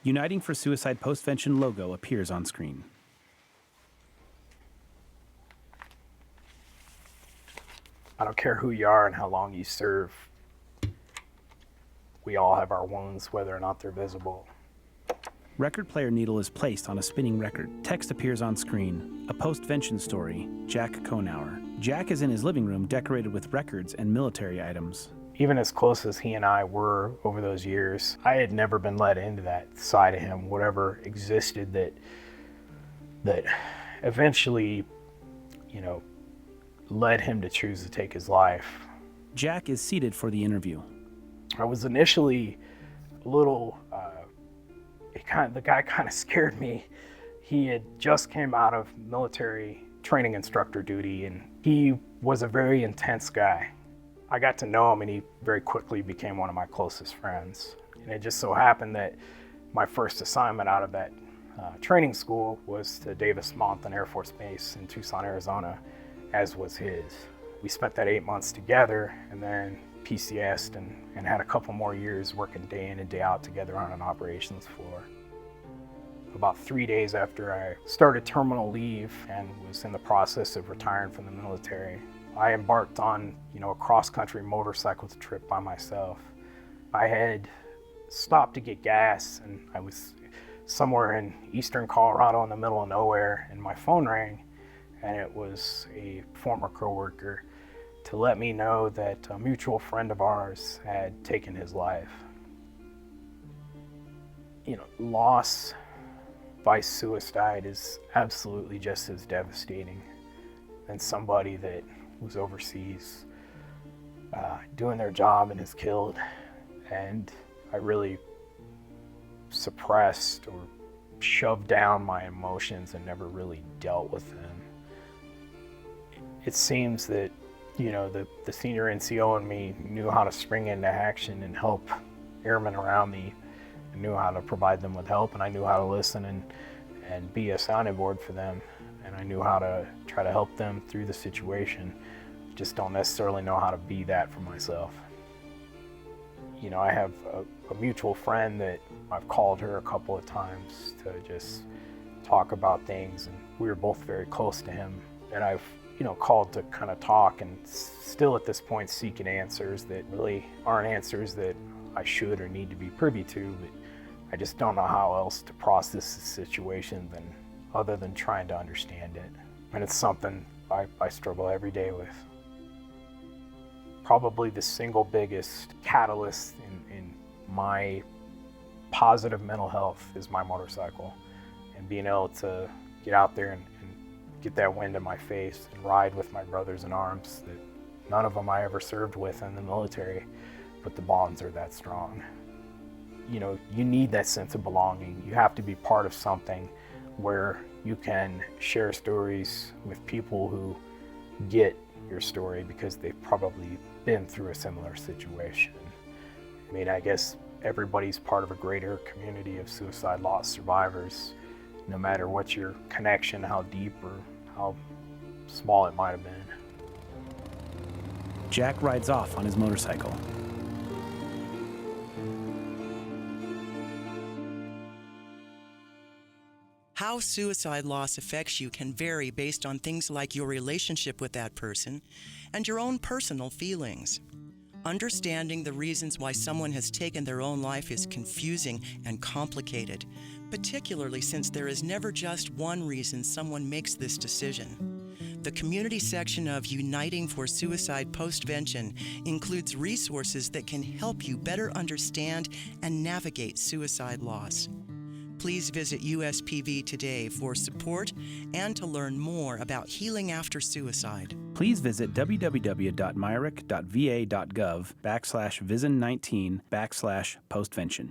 Uniting for Suicide Postvention logo appears on screen. I don't care who you are and how long you serve. We all have our wounds, whether or not they're visible. Record player needle is placed on a spinning record. Text appears on screen. A postvention story, Jack Konauer. Jack is in his living room decorated with records and military items. Even as close as he and I were over those years, I had never been let into that side of him, whatever existed that eventually, led him to choose to take his life. Jack is seated for the interview. I was initially a little, the guy kind of scared me. He had just came out of military training instructor duty, and he was a very intense guy. I got to know him, and he very quickly became one of my closest friends. And it just so happened that my first assignment out of that training school was to Davis-Monthan Air Force Base in Tucson, Arizona, as was his. We spent that 8 months together, and then PCS'd and had a couple more years working day in and day out together on an operations floor. About 3 days after I started terminal leave and was in the process of retiring from the military, I embarked on, a cross-country motorcycle trip by myself. I had stopped to get gas, and I was somewhere in eastern Colorado in the middle of nowhere, and my phone rang, and it was a former coworker to let me know that a mutual friend of ours had taken his life. Loss by suicide is absolutely just as devastating than somebody that was overseas doing their job and is killed. And I really suppressed or shoved down my emotions and never really dealt with them. It seems that the senior NCO in me knew how to spring into action and help airmen around me, and knew how to provide them with help, and I knew how to listen and be a sounding board for them, and I knew how to try to help them through the situation. Just don't necessarily know how to be that for myself. I have a mutual friend that I've called her a couple of times to just talk about things, and we were both very close to him, and I've called to kind of talk, and still at this point seeking answers that really aren't answers that I should or need to be privy to, but I just don't know how else to process the situation other than trying to understand it. And it's something I struggle every day with. Probably the single biggest catalyst in my positive mental health is my motorcycle, and being able to get out there and get that wind in my face and ride with my brothers in arms that none of them I ever served with in the military, but the bonds are that strong. You need that sense of belonging. You have to be part of something where you can share stories with people who get your story because they've probably been through a similar situation. I guess everybody's part of a greater community of suicide loss survivors, no matter what your connection, how deep or how small it might have been. Jack rides off on his motorcycle. How suicide loss affects you can vary based on things like your relationship with that person and your own personal feelings. Understanding the reasons why someone has taken their own life is confusing and complicated, particularly since there is never just one reason someone makes this decision. The community section of Uniting for Suicide Postvention includes resources that can help you better understand and navigate suicide loss. Please visit USPV today for support and to learn more about healing after suicide. Please visit www.myrick.va.gov/vision19/postvention.